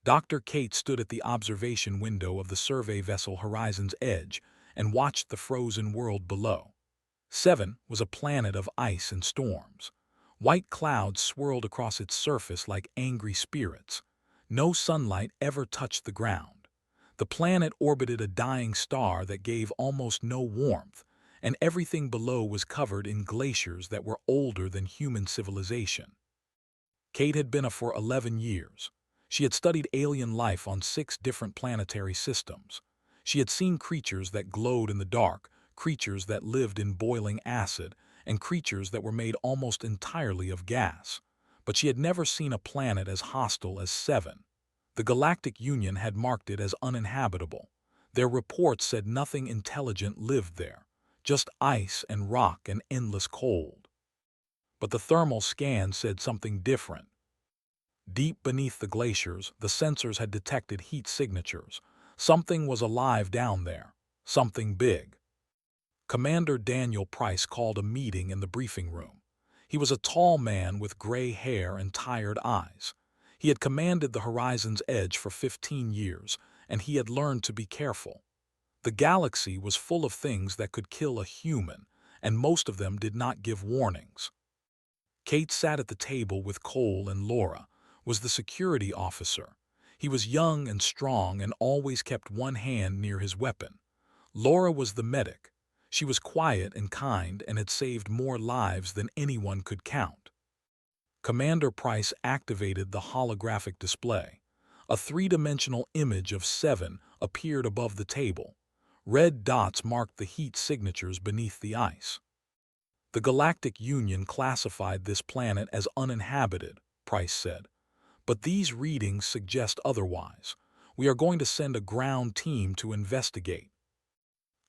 Dr. Kate stood at the observation window of the survey vessel Horizon's Edge and watched the frozen world below. 7 was a planet of ice and storms. White clouds swirled across its surface like angry spirits. No sunlight ever touched the ground. The planet orbited a dying star that gave almost no warmth, and everything below was covered in glaciers that were older than human civilization. Kate had been for 11 years. She had studied alien life on 6 different planetary systems. She had seen creatures that glowed in the dark, creatures that lived in boiling acid, and creatures that were made almost entirely of gas. But she had never seen a planet as hostile as 7. The Galactic Union had marked it as uninhabitable. Their reports said nothing intelligent lived there, just ice and rock and endless cold. But the thermal scan said something different. Deep beneath the glaciers, the sensors had detected heat signatures. Something was alive down there, something big. Commander Daniel Price called a meeting in the briefing room. He was a tall man with gray hair and tired eyes. He had commanded the Horizon's Edge for 15 years, and he had learned to be careful. The galaxy was full of things that could kill a human, and most of them did not give warnings. Kate sat at the table with Cole, and Laura was the security officer. He was young and strong and always kept one hand near his weapon. Laura was the medic. She was quiet and kind and had saved more lives than anyone could count. Commander Price activated the holographic display. A 3-dimensional image of 7 appeared above the table. Red dots marked the heat signatures beneath the ice. The Galactic Union classified this planet as uninhabited, Price said. But these readings suggest otherwise. We are going to send a ground team to investigate.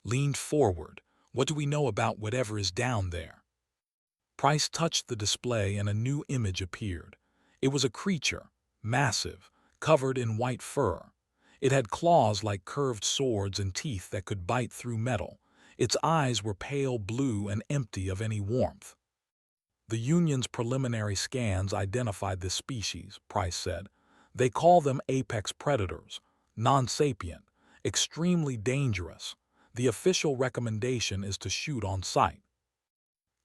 Leaned forward. What do we know about whatever is down there? Price touched the display and a new image appeared. It was a creature, massive, covered in white fur. It had claws like curved swords and teeth that could bite through metal. Its eyes were pale blue and empty of any warmth. The Union's preliminary scans identified this species, Price said. They call them apex predators, non-sapient, extremely dangerous. The official recommendation is to shoot on sight.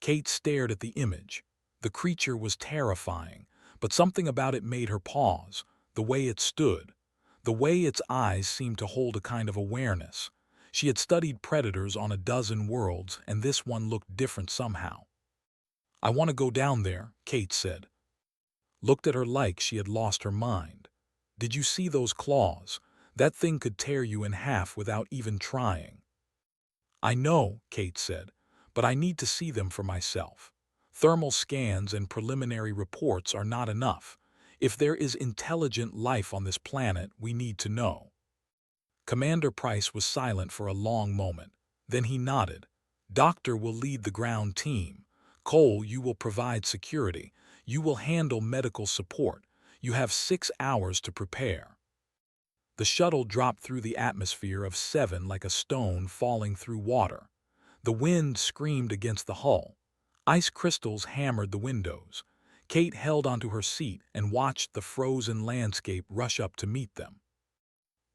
Kate stared at the image. The creature was terrifying, but something about it made her pause, the way it stood. The way its eyes seemed to hold a kind of awareness. She had studied predators on a dozen worlds, and this one looked different somehow. I want to go down there, Kate said. Looked at her like she had lost her mind. Did you see those claws? That thing could tear you in half without even trying. I know, Kate said, but I need to see them for myself. Thermal scans and preliminary reports are not enough. If there is intelligent life on this planet, we need to know. Commander Price was silent for a long moment. Then he nodded. Doctor will lead the ground team. Cole, you will provide security. You will handle medical support. You have 6 hours to prepare. The shuttle dropped through the atmosphere of 7 like a stone falling through water. The wind screamed against the hull. Ice crystals hammered the windows. Kate held onto her seat and watched the frozen landscape rush up to meet them.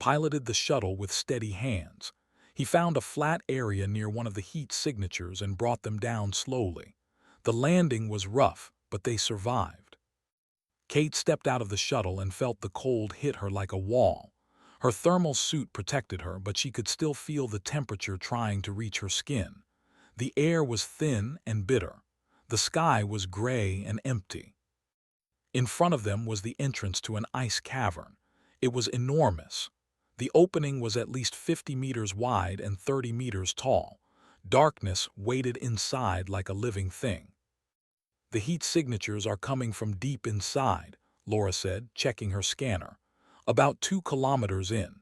Piloted the shuttle with steady hands. He found a flat area near one of the heat signatures and brought them down slowly. The landing was rough, but they survived. Kate stepped out of the shuttle and felt the cold hit her like a wall. Her thermal suit protected her, but she could still feel the temperature trying to reach her skin. The air was thin and bitter. The sky was gray and empty. In front of them was the entrance to an ice cavern. It was enormous. The opening was at least 50 meters wide and 30 meters tall. Darkness waited inside like a living thing. The heat signatures are coming from deep inside, Laura said, checking her scanner. About 2 kilometers in.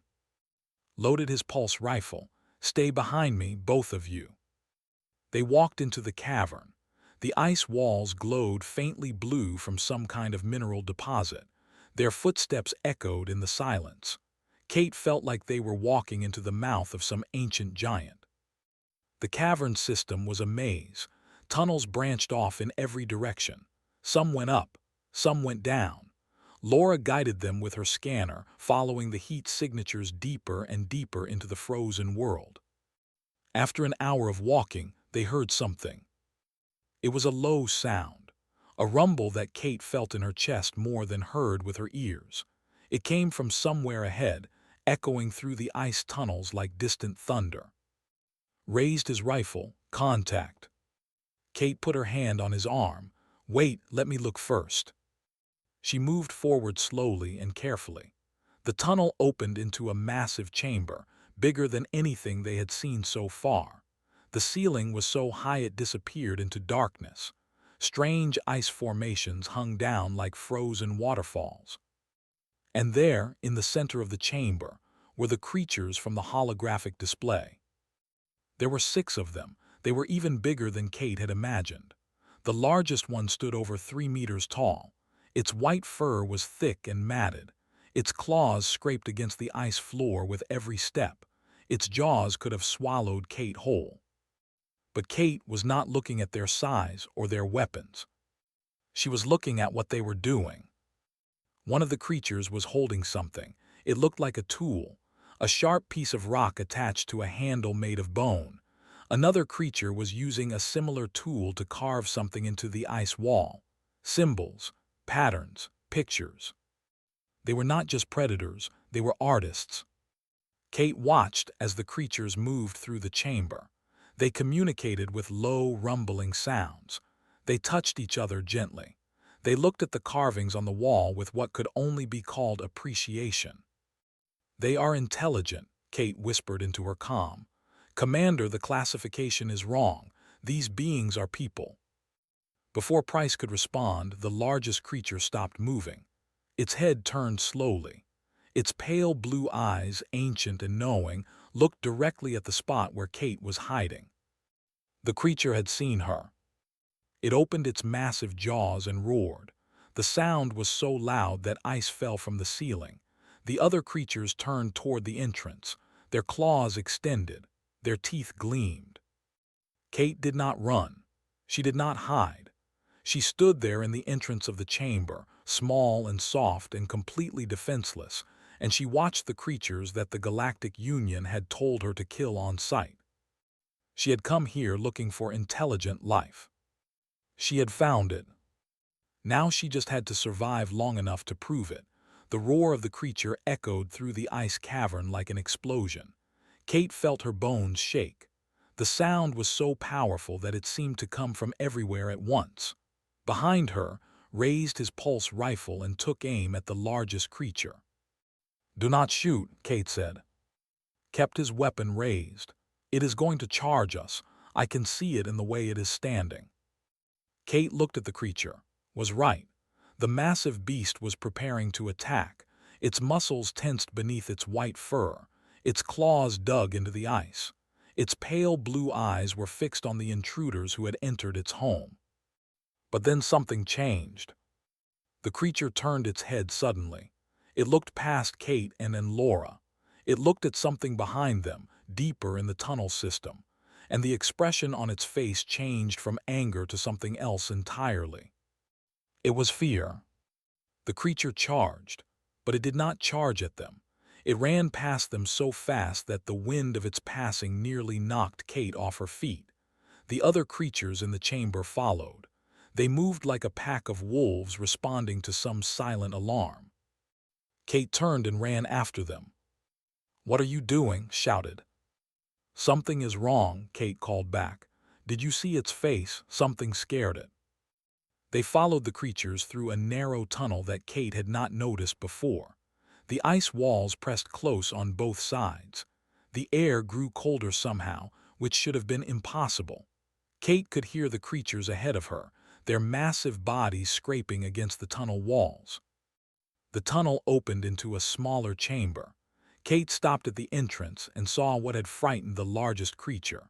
Loaded his pulse rifle. Stay behind me, both of you. They walked into the cavern. The ice walls glowed faintly blue from some kind of mineral deposit. Their footsteps echoed in the silence. Kate felt like they were walking into the mouth of some ancient giant. The cavern system was a maze. Tunnels branched off in every direction. Some went up, some went down. Laura guided them with her scanner, following the heat signatures deeper and deeper into the frozen world. After an hour of walking, they heard something. It was a low sound, a rumble that Kate felt in her chest more than heard with her ears. It came from somewhere ahead, echoing through the ice tunnels like distant thunder. Raised his rifle. Contact. Kate put her hand on his arm. Wait, let me look first. She moved forward slowly and carefully. The tunnel opened into a massive chamber, bigger than anything they had seen so far. The ceiling was so high it disappeared into darkness. Strange ice formations hung down like frozen waterfalls. And there, in the center of the chamber, were the creatures from the holographic display. There were 6 of them. They were even bigger than Kate had imagined. The largest one stood over 3 meters tall. Its white fur was thick and matted. Its claws scraped against the ice floor with every step. Its jaws could have swallowed Kate whole. But Kate was not looking at their size or their weapons. She was looking at what they were doing. One of the creatures was holding something. It looked like a tool, a sharp piece of rock attached to a handle made of bone. Another creature was using a similar tool to carve something into the ice wall. Symbols, patterns, pictures. They were not just predators, they were artists. Kate watched as the creatures moved through the chamber. They communicated with low, rumbling sounds. They touched each other gently. They looked at the carvings on the wall with what could only be called appreciation. They are intelligent, Kate whispered into her comm. Commander, the classification is wrong. These beings are people. Before Price could respond, the largest creature stopped moving. Its head turned slowly. Its pale blue eyes, ancient and knowing, looked directly at the spot where Kate was hiding. The creature had seen her. It opened its massive jaws and roared. The sound was so loud that ice fell from the ceiling. The other creatures turned toward the entrance. Their claws extended. Their teeth gleamed. Kate did not run. She did not hide. She stood there in the entrance of the chamber, small and soft and completely defenseless, and she watched the creatures that the Galactic Union had told her to kill on sight. She had come here looking for intelligent life. She had found it. Now she just had to survive long enough to prove it. The roar of the creature echoed through the ice cavern like an explosion. Kate felt her bones shake. The sound was so powerful that it seemed to come from everywhere at once. Behind her, raised his pulse rifle and took aim at the largest creature. "Do not shoot," Kate said. Kept his weapon raised. "It is going to charge us. I can see it in the way it is standing." Kate looked at the creature. Was right. The massive beast was preparing to attack. Its muscles tensed beneath its white fur. Its claws dug into the ice. Its pale blue eyes were fixed on the intruders who had entered its home. But then something changed. The creature turned its head suddenly. It looked past Kate and then Laura. It looked at something behind them, deeper in the tunnel system, and the expression on its face changed from anger to something else entirely. It was fear. The creature charged, but it did not charge at them. It ran past them so fast that the wind of its passing nearly knocked Kate off her feet. The other creatures in the chamber followed. They moved like a pack of wolves responding to some silent alarm. Kate turned and ran after them. "What are you doing?" shouted. "Something is wrong," Kate called back. "Did you see its face? Something scared it." They followed the creatures through a narrow tunnel that Kate had not noticed before. The ice walls pressed close on both sides. The air grew colder somehow, which should have been impossible. Kate could hear the creatures ahead of her, their massive bodies scraping against the tunnel walls. The tunnel opened into a smaller chamber. Kate stopped at the entrance and saw what had frightened the largest creature.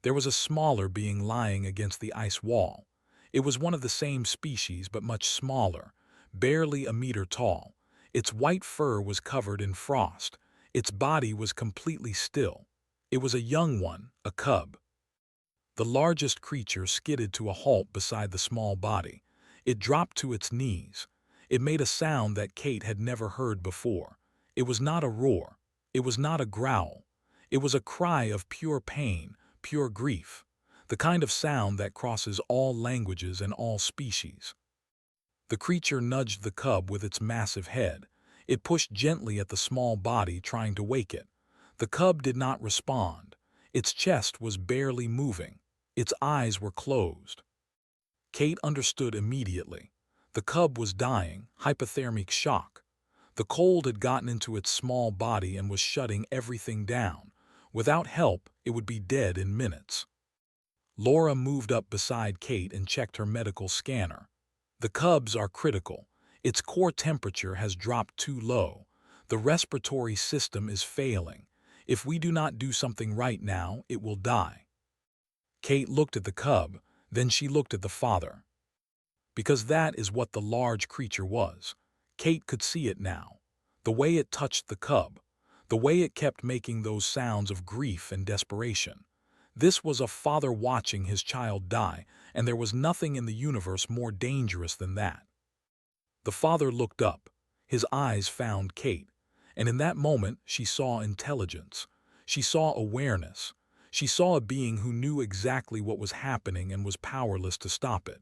There was a smaller being lying against the ice wall. It was one of the same species but much smaller, barely a meter tall. Its white fur was covered in frost. Its body was completely still. It was a young one, a cub. The largest creature skidded to a halt beside the small body. It dropped to its knees. It made a sound that Kate had never heard before. It was not a roar. It was not a growl. It was a cry of pure pain, pure grief, the kind of sound that crosses all languages and all species. The creature nudged the cub with its massive head. It pushed gently at the small body, trying to wake it. The cub did not respond. Its chest was barely moving. Its eyes were closed. Kate understood immediately. The cub was dying, hypothermic shock. The cold had gotten into its small body and was shutting everything down. Without help, it would be dead in minutes. Laura moved up beside Kate and checked her medical scanner. The cubs are critical. Its core temperature has dropped too low. The respiratory system is failing. If we do not do something right now, it will die. Kate looked at the cub, then she looked at the father. Because that is what the large creature was. Kate could see it now. The way it touched the cub. The way it kept making those sounds of grief and desperation. This was a father watching his child die, and there was nothing in the universe more dangerous than that. The father looked up. His eyes found Kate, and in that moment she saw intelligence. She saw awareness. She saw a being who knew exactly what was happening and was powerless to stop it.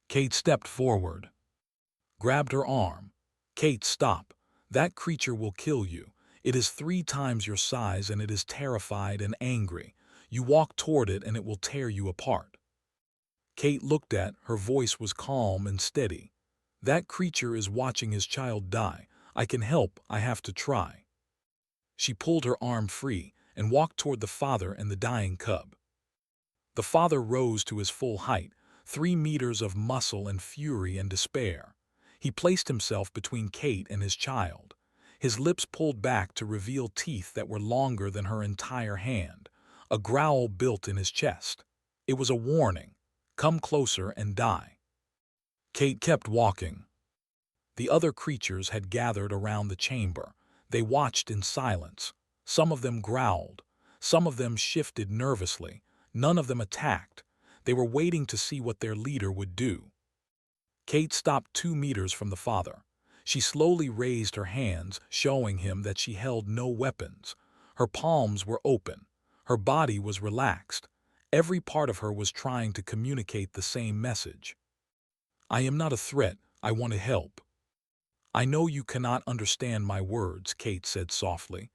Kate stepped forward, grabbed her arm. Kate, stop. That creature will kill you. It is 3 times your size and it is terrified and angry. You walk toward it and it will tear you apart. Kate looked at, her voice was calm and steady. That creature is watching his child die. I can help, I have to try. She pulled her arm free and walked toward the father and the dying cub. The father rose to his full height, 3 meters of muscle and fury and despair. He placed himself between Kate and his child. His lips pulled back to reveal teeth that were longer than her entire hand. A growl built in his chest. It was a warning. Come closer and die. Kate kept walking. The other creatures had gathered around the chamber. They watched in silence. Some of them growled. Some of them shifted nervously. None of them attacked. They were waiting to see what their leader would do. Kate stopped 2 meters from the father. She slowly raised her hands, showing him that she held no weapons. Her palms were open. Her body was relaxed. Every part of her was trying to communicate the same message. I am not a threat. I want to help. I know you cannot understand my words, Kate said softly,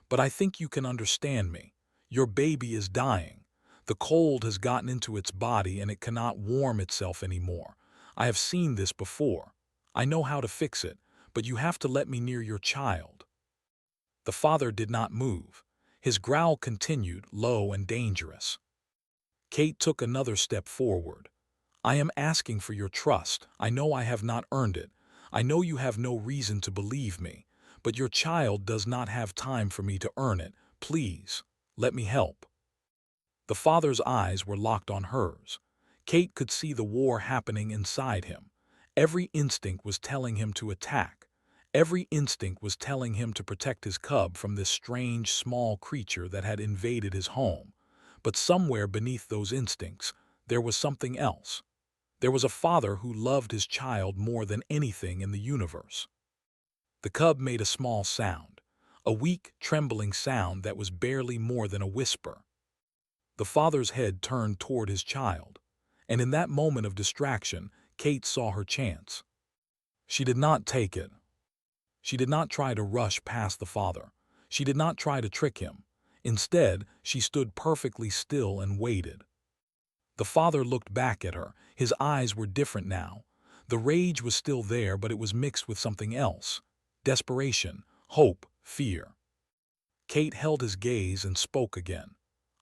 but I think you can understand me. Your baby is dying. The cold has gotten into its body and it cannot warm itself anymore. I have seen this before. I know how to fix it, but you have to let me near your child. The father did not move. His growl continued, low and dangerous. Kate took another step forward. I am asking for your trust. I know I have not earned it. I know you have no reason to believe me, but your child does not have time for me to earn it. Please, let me help. The father's eyes were locked on hers. Kate could see the war happening inside him. Every instinct was telling him to attack. Every instinct was telling him to protect his cub from this strange, small creature that had invaded his home. But somewhere beneath those instincts, there was something else. There was a father who loved his child more than anything in the universe. The cub made a small sound, a weak, trembling sound that was barely more than a whisper. The father's head turned toward his child, and in that moment of distraction, Kate saw her chance. She did not take it. She did not try to rush past the father. She did not try to trick him. Instead, she stood perfectly still and waited. The father looked back at her. His eyes were different now. The rage was still there, but it was mixed with something else. Desperation, hope, fear. Kate held his gaze and spoke again.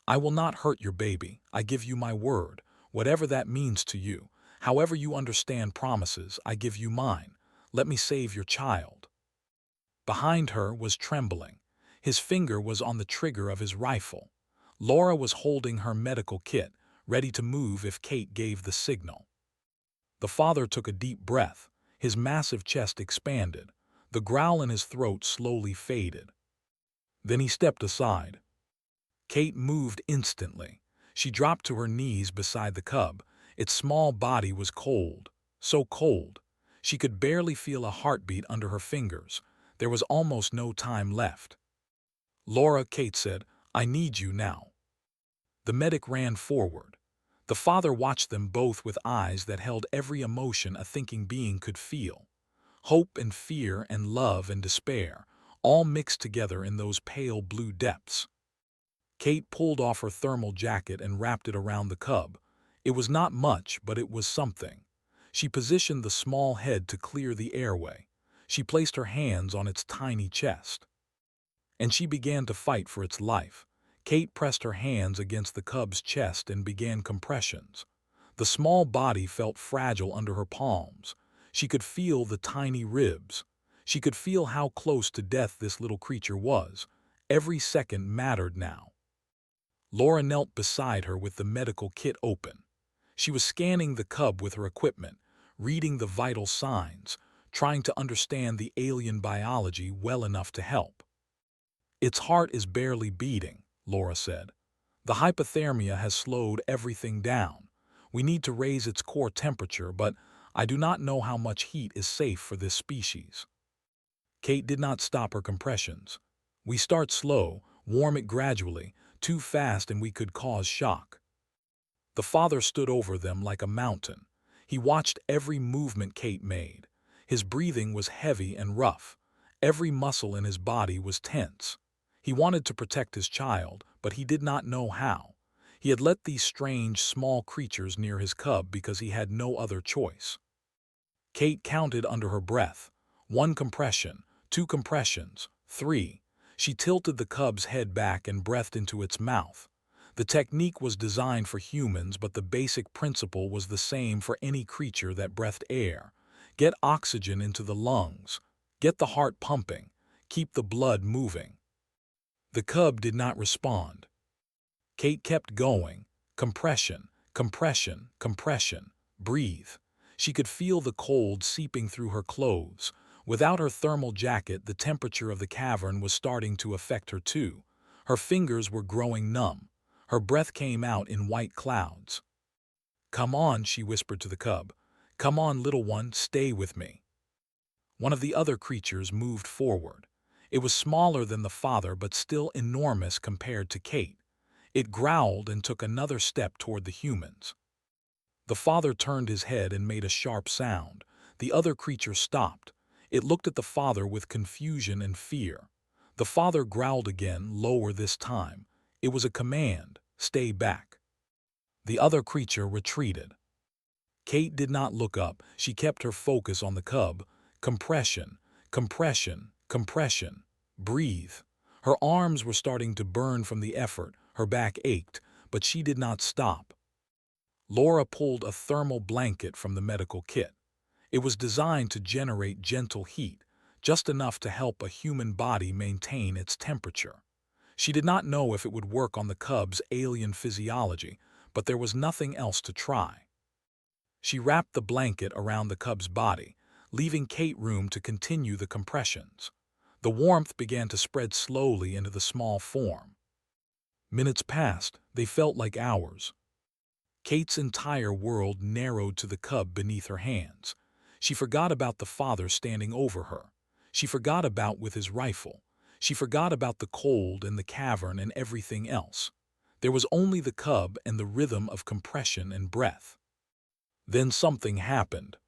I will not hurt your baby. I give you my word, whatever that means to you. However you understand promises, I give you mine. Let me save your child. Behind her was trembling. His finger was on the trigger of his rifle. Laura was holding her medical kit, ready to move if Kate gave the signal. The father took a deep breath. His massive chest expanded. The growl in his throat slowly faded. Then he stepped aside. Kate moved instantly. She dropped to her knees beside the cub. Its small body was cold, so cold. She could barely feel a heartbeat under her fingers. There was almost no time left. "Laura," Kate said, "I need you now." The medic ran forward. The father watched them both with eyes that held every emotion a thinking being could feel. Hope and fear and love and despair, all mixed together in those pale blue depths. Kate pulled off her thermal jacket and wrapped it around the cub. It was not much, but it was something. She positioned the small head to clear the airway. She placed her hands on its tiny chest. And she began to fight for its life. Kate pressed her hands against the cub's chest and began compressions. The small body felt fragile under her palms. She could feel the tiny ribs. She could feel how close to death this little creature was. Every second mattered now. Laura knelt beside her with the medical kit open. She was scanning the cub with her equipment, reading the vital signs, trying to understand the alien biology well enough to help. "Its heart is barely beating," Laura said. "The hypothermia has slowed everything down. We need to raise its core temperature, but I do not know how much heat is safe for this species." Kate did not stop her compressions. "We start slow, warm it gradually. Too fast and we could cause shock." The father stood over them like a mountain. He watched every movement Kate made. His breathing was heavy and rough. Every muscle in his body was tense. He wanted to protect his child, but he did not know how. He had let these strange, small creatures near his cub because he had no other choice. Kate counted under her breath. 1 compression, 2 compressions, 3. She tilted the cub's head back and breathed into its mouth. The technique was designed for humans, but the basic principle was the same for any creature that breathed air. Get oxygen into the lungs. Get the heart pumping. Keep the blood moving. The cub did not respond. Kate kept going. Compression, compression, compression. Breathe. She could feel the cold seeping through her clothes. Without her thermal jacket, the temperature of the cavern was starting to affect her too. Her fingers were growing numb. Her breath came out in white clouds. "Come on," she whispered to the cub. "Come on, little one, stay with me." One of the other creatures moved forward. It was smaller than the father, but still enormous compared to Kate. It growled and took another step toward the humans. The father turned his head and made a sharp sound. The other creature stopped. It looked at the father with confusion and fear. The father growled again, lower this time. It was a command, "Stay back." The other creature retreated. Kate did not look up. She kept her focus on the cub. Compression, compression, compression. Breathe. Her arms were starting to burn from the effort. Her back ached, but she did not stop. Laura pulled a thermal blanket from the medical kit. It was designed to generate gentle heat, just enough to help a human body maintain its temperature. She did not know if it would work on the cub's alien physiology, but there was nothing else to try. She wrapped the blanket around the cub's body, leaving Kate room to continue the compressions. The warmth began to spread slowly into the small form. Minutes passed. They felt like hours. Kate's entire world narrowed to the cub beneath her hands. She forgot about the father standing over her. She forgot about with his rifle. She forgot about the cold and the cavern and everything else. There was only the cub and the rhythm of compression and breath. Then something happened.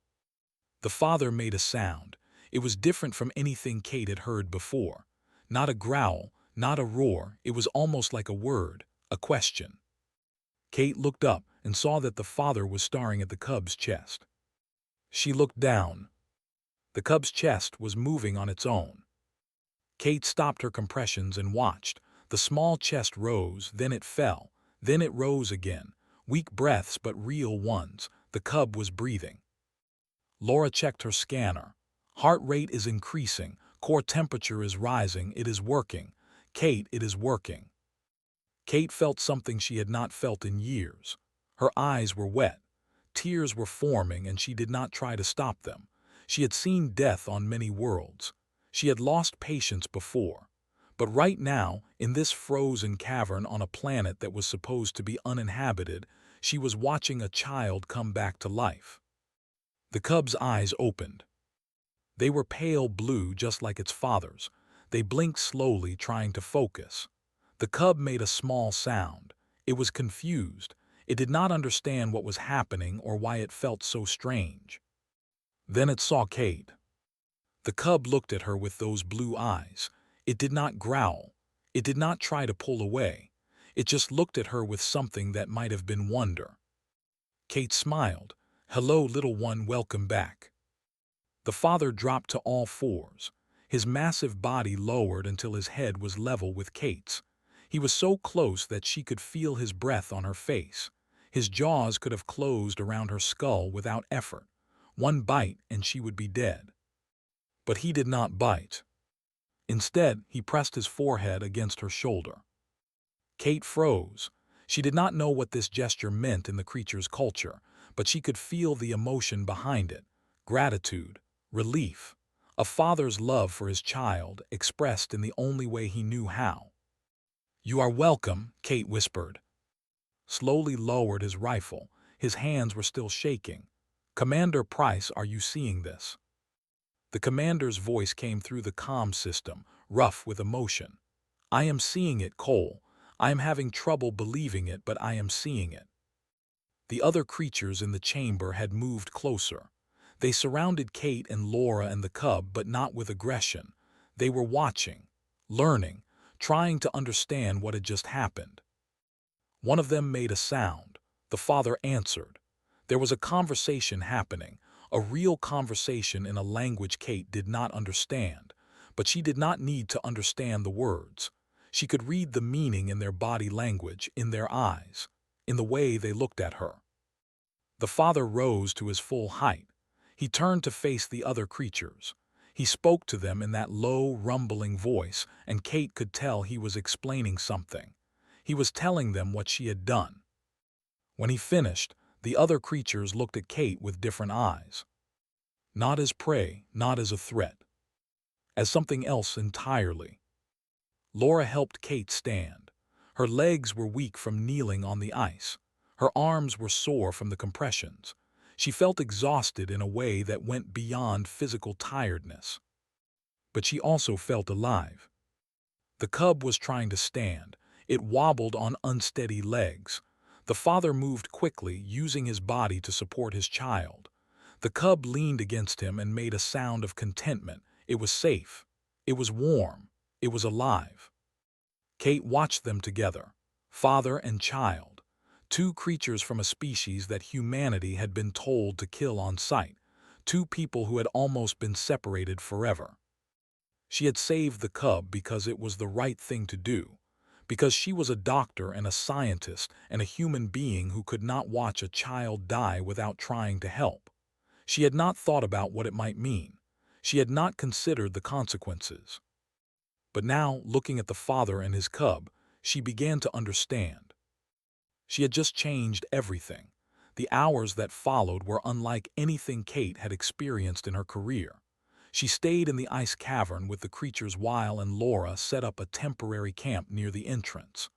The father made a sound. It was different from anything Kate had heard before. Not a growl, not a roar. It was almost like a word, a question. Kate looked up and saw that the father was staring at the cub's chest. She looked down. The cub's chest was moving on its own. Kate stopped her compressions and watched. The small chest rose, then it fell, then it rose again. Weak breaths, but real ones. The cub was breathing. Laura checked her scanner. Heart rate is increasing. Core temperature is rising. It is working. Kate, it is working. Kate felt something she had not felt in years. Her eyes were wet. Tears were forming, and she did not try to stop them. She had seen death on many worlds. She had lost patience before. But right now, in this frozen cavern on a planet that was supposed to be uninhabited, she was watching a child come back to life. The cub's eyes opened. They were pale blue just like its father's. They blinked slowly, trying to focus. The cub made a small sound. It was confused. It did not understand what was happening or why it felt so strange. Then it saw Kate. The cub looked at her with those blue eyes. It did not growl. It did not try to pull away. It just looked at her with something that might have been wonder. Kate smiled. "Hello, little one, welcome back." The father dropped to all fours. His massive body lowered until his head was level with Kate's. He was so close that she could feel his breath on her face. His jaws could have closed around her skull without effort. One bite and she would be dead. But he did not bite. Instead, he pressed his forehead against her shoulder. Kate froze. She did not know what this gesture meant in the creature's culture, but she could feel the emotion behind it: gratitude, relief, a father's love for his child expressed in the only way he knew how. "You are welcome," Kate whispered. Slowly lowered his rifle. His hands were still shaking. "Commander Price, are you seeing this?" The commander's voice came through the comm system, rough with emotion. "I am seeing it, Cole. I am having trouble believing it, but I am seeing it." The other creatures in the chamber had moved closer. They surrounded Kate and Laura and the cub, but not with aggression. They were watching, learning, trying to understand what had just happened. One of them made a sound. The father answered. There was a conversation happening, a real conversation in a language Kate did not understand, but she did not need to understand the words. She could read the meaning in their body language, in their eyes, in the way they looked at her. The father rose to his full height. He turned to face the other creatures. He spoke to them in that low, rumbling voice, and Kate could tell he was explaining something. He was telling them what she had done. When he finished, the other creatures looked at Kate with different eyes. Not as prey, not as a threat. As something else entirely. Laura helped Kate stand. Her legs were weak from kneeling on the ice. Her arms were sore from the compressions. She felt exhausted in a way that went beyond physical tiredness. But she also felt alive. The cub was trying to stand. It wobbled on unsteady legs. The father moved quickly, using his body to support his child. The cub leaned against him and made a sound of contentment. It was safe. It was warm. It was alive. Kate watched them together, father and child, two creatures from a species that humanity had been told to kill on sight, two people who had almost been separated forever. She had saved the cub because it was the right thing to do, because she was a doctor and a scientist and a human being who could not watch a child die without trying to help. She had not thought about what it might mean. She had not considered the consequences. But now, looking at the father and his cub, she began to understand. She had just changed everything. The hours that followed were unlike anything Kate had experienced in her career. She stayed in the ice cavern with the creatures while and Laura set up a temporary camp near the entrance.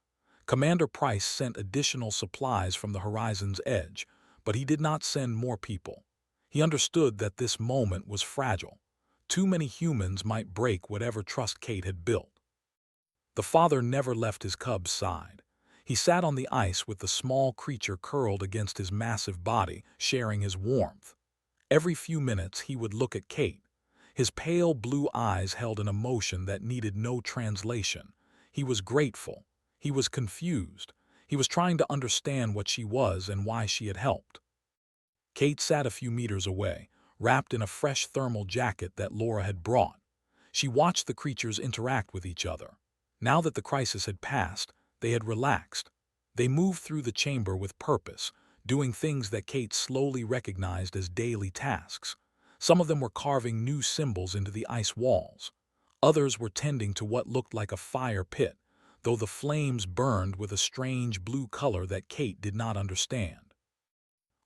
Commander Price sent additional supplies from the horizon's edge, but he did not send more people. He understood that this moment was fragile. Too many humans might break whatever trust Kate had built. The father never left his cub's side. He sat on the ice with the small creature curled against his massive body, sharing his warmth. Every few minutes he would look at Kate. His pale blue eyes held an emotion that needed no translation. He was grateful. He was confused. He was trying to understand what she was and why she had helped. Kate sat a few meters away, wrapped in a fresh thermal jacket that Laura had brought. She watched the creatures interact with each other. Now that the crisis had passed, they had relaxed. They moved through the chamber with purpose, doing things that Kate slowly recognized as daily tasks. Some of them were carving new symbols into the ice walls. Others were tending to what looked like a fire pit, though the flames burned with a strange blue color that Kate did not understand.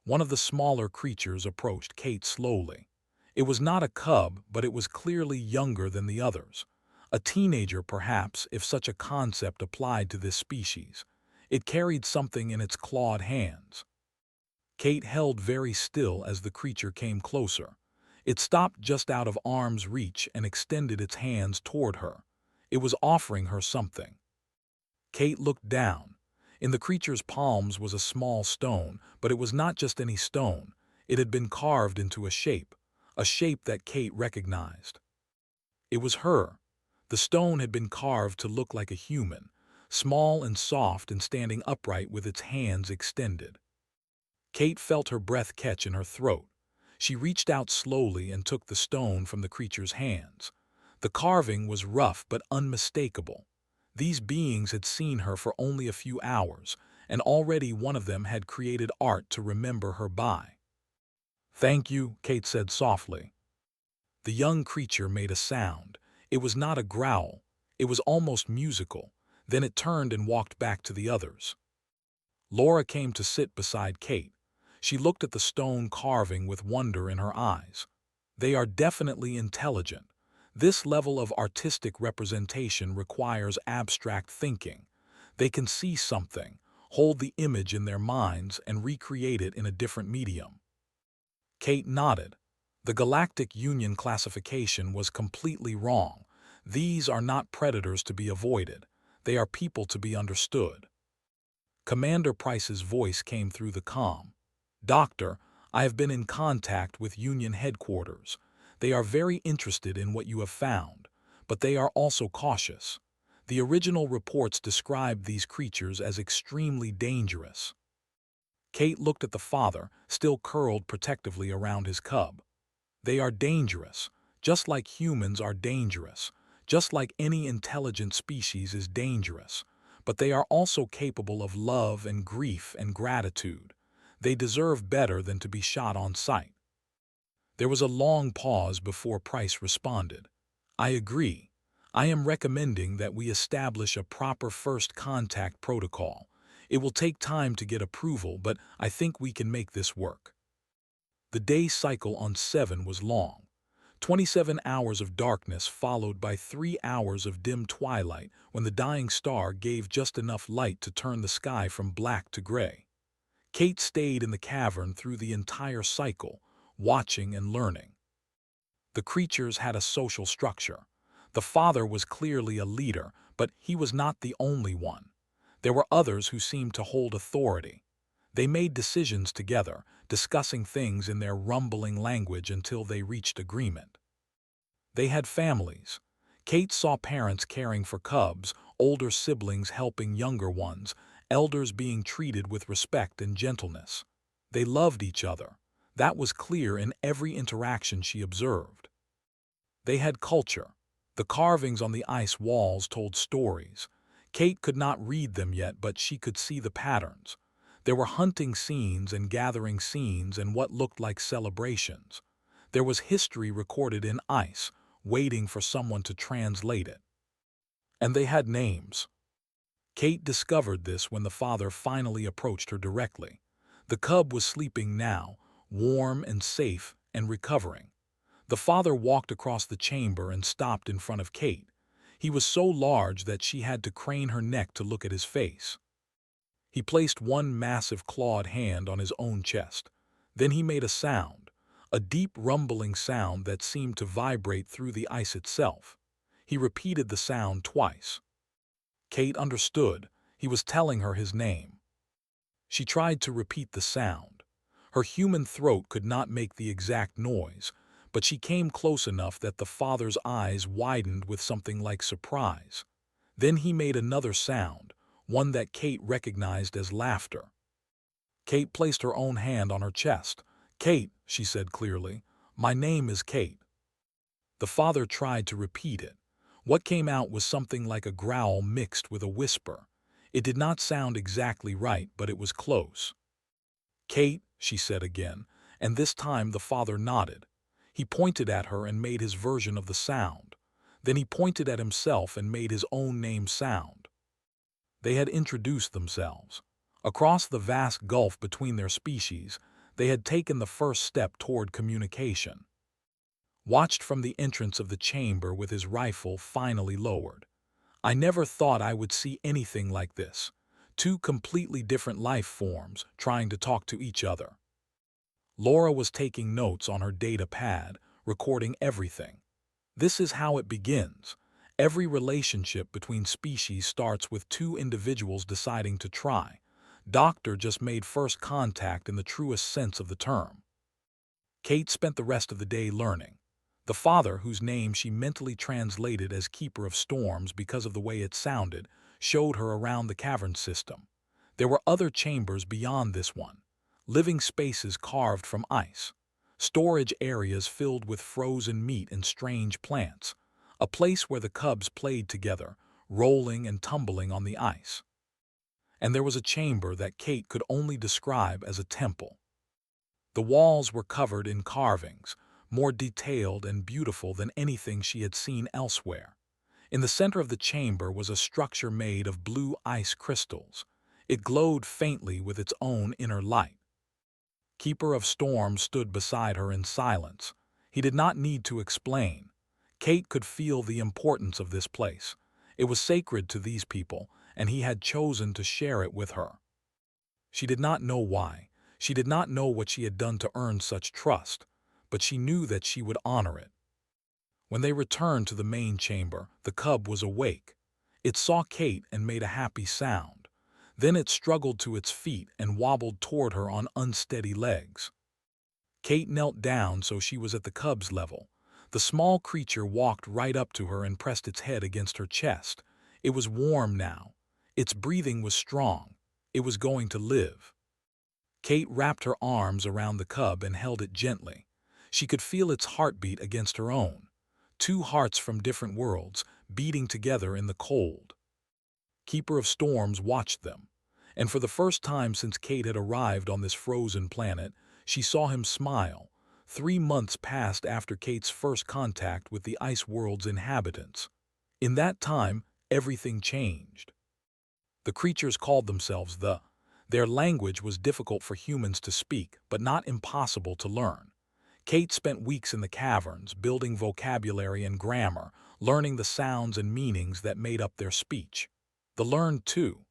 One of the smaller creatures approached Kate slowly. It was not a cub, but it was clearly younger than the others. A teenager, perhaps, if such a concept applied to this species. It carried something in its clawed hands. Kate held very still as the creature came closer. It stopped just out of arm's reach and extended its hands toward her. It was offering her something. Kate looked down. In the creature's palms was a small stone, but it was not just any stone. It had been carved into a shape that Kate recognized. It was her. The stone had been carved to look like a human, small and soft and standing upright with its hands extended. Kate felt her breath catch in her throat. She reached out slowly and took the stone from the creature's hands. The carving was rough but unmistakable. These beings had seen her for only a few hours, and already one of them had created art to remember her by. "Thank you," Kate said softly. The young creature made a sound. It was not a growl. It was almost musical. Then it turned and walked back to the others. Laura came to sit beside Kate. She looked at the stone carving with wonder in her eyes. They are definitely intelligent. This level of artistic representation requires abstract thinking. They can see something, hold the image in their minds, and recreate it in a different medium. Kate nodded. The Galactic Union classification was completely wrong. These are not predators to be avoided. They are people to be understood. Commander Price's voice came through the comm. "Doctor, I have been in contact with Union headquarters. They are very interested in what you have found, but they are also cautious. The original reports described these creatures as extremely dangerous." Kate looked at the father, still curled protectively around his cub. "They are dangerous, just like humans are dangerous, just like any intelligent species is dangerous, but they are also capable of love and grief and gratitude. They deserve better than to be shot on sight." There was a long pause before Price responded. "I agree. I am recommending that we establish a proper first contact protocol. It will take time to get approval, but I think we can make this work." The day cycle on 7 was long. 27 hours of darkness followed by 3 hours of dim twilight when the dying star gave just enough light to turn the sky from black to gray. Kate stayed in the cavern through the entire cycle, watching and learning. The creatures had a social structure. The father was clearly a leader, but he was not the only one. There were others who seemed to hold authority. They made decisions together, discussing things in their rumbling language until they reached agreement. They had families. Kate saw parents caring for cubs, older siblings helping younger ones, elders being treated with respect and gentleness. They loved each other. That was clear in every interaction she observed. They had culture. The carvings on the ice walls told stories. Kate could not read them yet, but she could see the patterns. There were hunting scenes and gathering scenes and what looked like celebrations. There was history recorded in ice, waiting for someone to translate it. And they had names. Kate discovered this when the father finally approached her directly. The cub was sleeping now, warm and safe and recovering. The father walked across the chamber and stopped in front of Kate. He was so large that she had to crane her neck to look at his face. He placed one massive clawed hand on his own chest. Then he made a sound, a deep rumbling sound that seemed to vibrate through the ice itself. He repeated the sound twice. Kate understood. He was telling her his name. She tried to repeat the sound. Her human throat could not make the exact noise, but she came close enough that the father's eyes widened with something like surprise. Then he made another sound, one that Kate recognized as laughter. Kate placed her own hand on her chest. "Kate," she said clearly, "my name is Kate." The father tried to repeat it. What came out was something like a growl mixed with a whisper. It did not sound exactly right, but it was close. "Kate," she said again, and this time the father nodded. He pointed at her and made his version of the sound. Then he pointed at himself and made his own name sound. They had introduced themselves. Across the vast gulf between their species, they had taken the first step toward communication. Watched from the entrance of the chamber with his rifle finally lowered. "I never thought I would see anything like this. Two completely different life forms trying to talk to each other." Laura was taking notes on her data pad, recording everything. This is how it begins. Every relationship between species starts with two individuals deciding to try. Doctor just made first contact in the truest sense of the term. Kate spent the rest of the day learning. The father, whose name she mentally translated as Keeper of Storms because of the way it sounded, showed her around the cavern system. There were other chambers beyond this one, living spaces carved from ice, storage areas filled with frozen meat and strange plants, a place where the cubs played together, rolling and tumbling on the ice. And there was a chamber that Kate could only describe as a temple. The walls were covered in carvings, more detailed and beautiful than anything she had seen elsewhere. In the center of the chamber was a structure made of blue ice crystals. It glowed faintly with its own inner light. Keeper of Storms stood beside her in silence. He did not need to explain. Kate could feel the importance of this place. It was sacred to these people, and he had chosen to share it with her. She did not know why. She did not know what she had done to earn such trust, but she knew that she would honor it. When they returned to the main chamber, the cub was awake. It saw Kate and made a happy sound. Then it struggled to its feet and wobbled toward her on unsteady legs. Kate knelt down so she was at the cub's level. The small creature walked right up to her and pressed its head against her chest. It was warm now. Its breathing was strong. It was going to live. Kate wrapped her arms around the cub and held it gently. She could feel its heartbeat against her own. Two hearts from different worlds, beating together in the cold. Keeper of Storms watched them, and for the first time since Kate had arrived on this frozen planet, she saw him smile. 3 months passed after Kate's first contact with the ice world's inhabitants. In that time, everything changed. The creatures called themselves the. Their language was difficult for humans to speak, but not impossible to learn. Kate spent weeks in the caverns, building vocabulary and grammar, learning the sounds and meanings that made up their speech. The learned, too.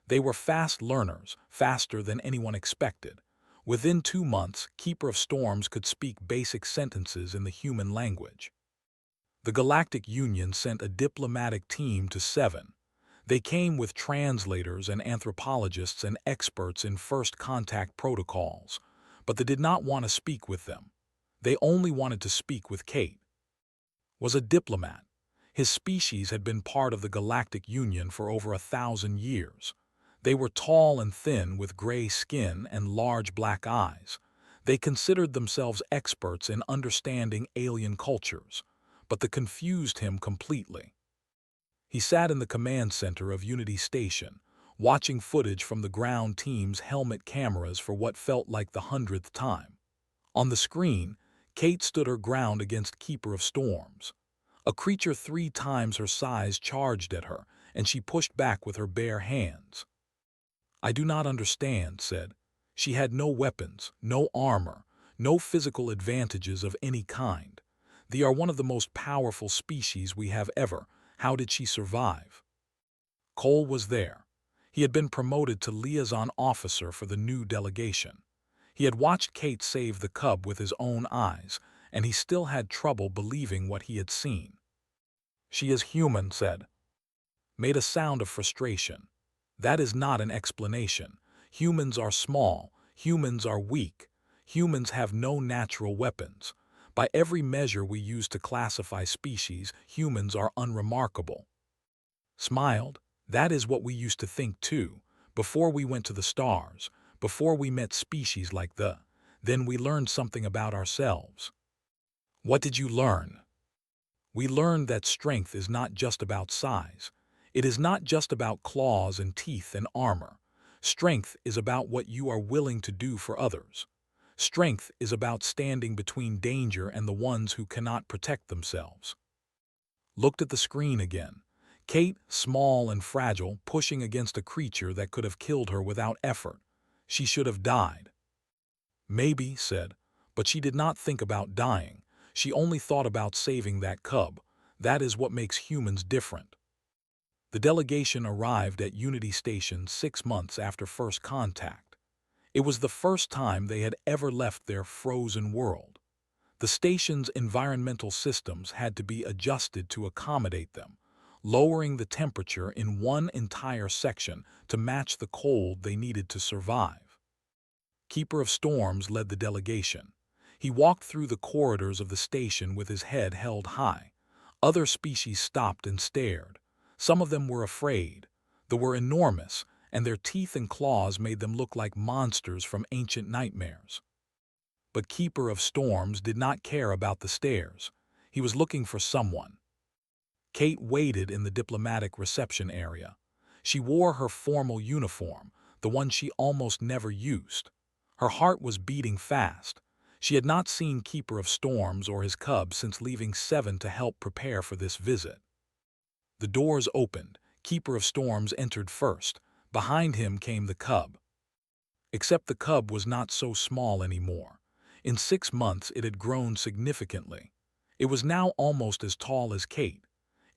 They were fast learners, faster than anyone expected. Within 2 months, Keeper of Storms could speak basic sentences in the human language. The Galactic Union sent a diplomatic team to Seven. They came with translators and anthropologists and experts in first contact protocols, but they did not want to speak with them. They only wanted to speak with Kate. Was a diplomat. His species had been part of the Galactic Union for over 1,000 years. They were tall and thin with gray skin and large black eyes. They considered themselves experts in understanding alien cultures, but they confused him completely. He sat in the command center of Unity Station, watching footage from the ground team's helmet cameras for what felt like the 100th time. On the screen, Kate stood her ground against Keeper of Storms. A creature 3 times her size charged at her, and she pushed back with her bare hands. "I do not understand," said. She had no weapons, no armor, no physical advantages of any kind. They are one of the most powerful species we have ever. How did she survive? Cole was there. He had been promoted to liaison officer for the new delegation. He had watched Kate save the cub with his own eyes, and he still had trouble believing what he had seen. "She is human," said. Made a sound of frustration. "That is not an explanation. Humans are small. Humans are weak. Humans have no natural weapons. By every measure we use to classify species, humans are unremarkable." Smiled. "That is what we used to think too, before we went to the stars, before we met species like the. Then we learned something about ourselves." "What did you learn?" "We learned that strength is not just about size. It is not just about claws and teeth and armor. Strength is about what you are willing to do for others. Strength is about standing between danger and the ones who cannot protect themselves." Looked at the screen again. Kate, small and fragile, pushing against a creature that could have killed her without effort. She should have died. "Maybe," said, but she did not think about dying. She only thought about saving that cub. That is what makes humans different. The delegation arrived at Unity Station 6 months after first contact. It was the first time they had ever left their frozen world. The station's environmental systems had to be adjusted to accommodate them, lowering the temperature in one entire section to match the cold they needed to survive. Keeper of Storms led the delegation. He walked through the corridors of the station with his head held high. Other species stopped and stared. Some of them were afraid. They were enormous, and their teeth and claws made them look like monsters from ancient nightmares. But Keeper of Storms did not care about the stares. He was looking for someone. Kate waited in the diplomatic reception area. She wore her formal uniform, the one she almost never used. Her heart was beating fast. She had not seen Keeper of Storms or his cub since leaving Seven to help prepare for this visit. The doors opened. Keeper of Storms entered first. Behind him came the cub. Except the cub was not so small anymore. In 6 months it had grown significantly. It was now almost as tall as Kate.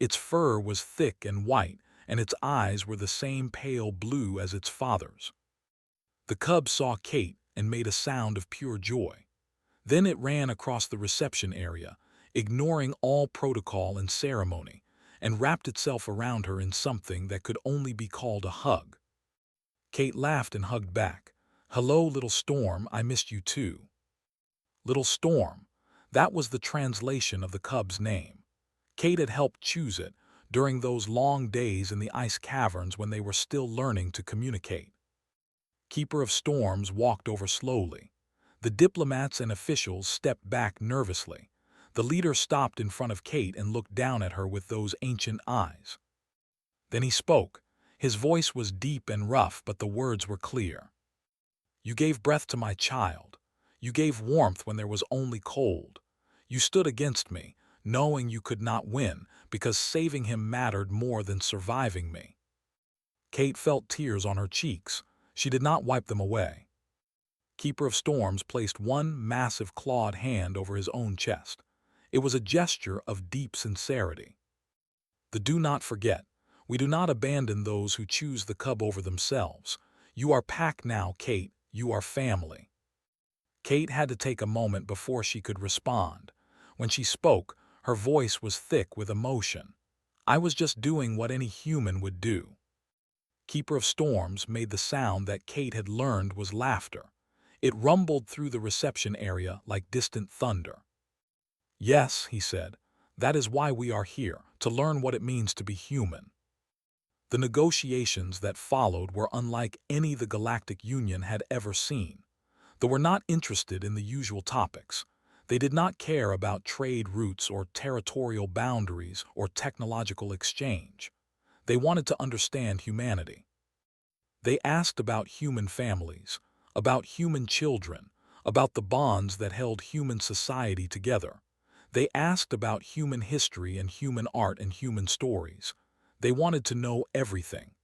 Its fur was thick and white, and its eyes were the same pale blue as its father's. The cub saw Kate and made a sound of pure joy. Then it ran across the reception area, ignoring all protocol and ceremony, and wrapped itself around her in something that could only be called a hug. Kate laughed and hugged back. "Hello, little Storm, I missed you too." Little Storm, that was the translation of the cub's name. Kate had helped choose it during those long days in the ice caverns when they were still learning to communicate. Keeper of Storms walked over slowly. The diplomats and officials stepped back nervously. The leader stopped in front of Kate and looked down at her with those ancient eyes. Then he spoke. His voice was deep and rough, but the words were clear. "You gave breath to my child. You gave warmth when there was only cold. You stood against me, knowing you could not win, because saving him mattered more than surviving me." Kate felt tears on her cheeks. She did not wipe them away. Keeper of Storms placed one massive clawed hand over his own chest. It was a gesture of deep sincerity. Do not forget, we do not abandon those who choose the cub over themselves. You are pack now, Kate. You are family. Kate had to take a moment before she could respond. When she spoke, her voice was thick with emotion. "I was just doing what any human would do." Keeper of Storms made the sound that Kate had learned was laughter. It rumbled through the reception area like distant thunder. "Yes," he said, "that is why we are here, to learn what it means to be human." The negotiations that followed were unlike any the Galactic Union had ever seen. They were not interested in the usual topics. They did not care about trade routes or territorial boundaries or technological exchange. They wanted to understand humanity. They asked about human families, about human children, about the bonds that held human society together. They asked about human history and human art and human stories. They wanted to know everything.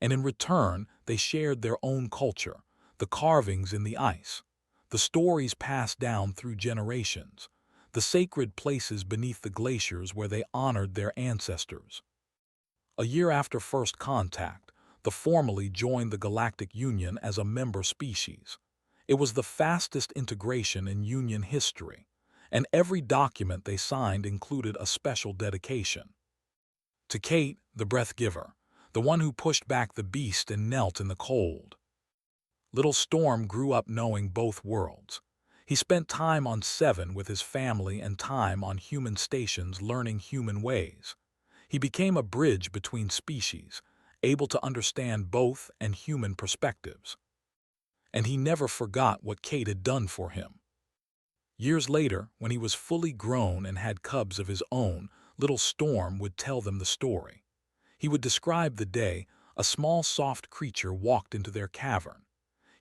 And in return, they shared their own culture, the carvings in the ice, the stories passed down through generations, the sacred places beneath the glaciers where they honored their ancestors. A year after first contact, they formally joined the Galactic Union as a member species. It was the fastest integration in Union history, and every document they signed included a special dedication. To Kate, the breath giver, the one who pushed back the beast and knelt in the cold. Little Storm grew up knowing both worlds. He spent time on Seven with his family and time on human stations learning human ways. He became a bridge between species, able to understand both and human perspectives. And he never forgot what Kate had done for him. Years later, when he was fully grown and had cubs of his own, Little Storm would tell them the story. He would describe the day a small soft creature walked into their cavern.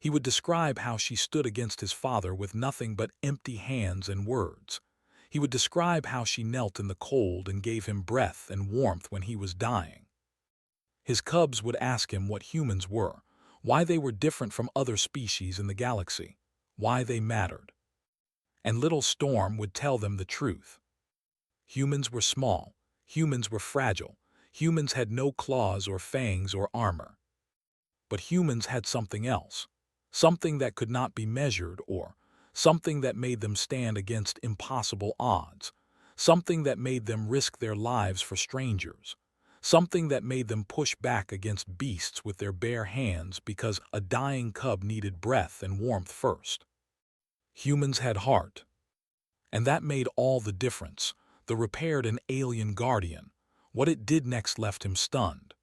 He would describe how she stood against his father with nothing but empty hands and words. He would describe how she knelt in the cold and gave him breath and warmth when he was dying. His cubs would ask him what humans were, why they were different from other species in the galaxy, why they mattered. And Little Storm would tell them the truth. Humans were small, humans were fragile, humans had no claws or fangs or armor. But humans had something else, something that could not be measured or something that made them stand against impossible odds, something that made them risk their lives for strangers, something that made them push back against beasts with their bare hands because a dying cub needed breath and warmth first. Humans had heart, and that made all the difference. The repaired an alien guardian. What it did next left him stunned.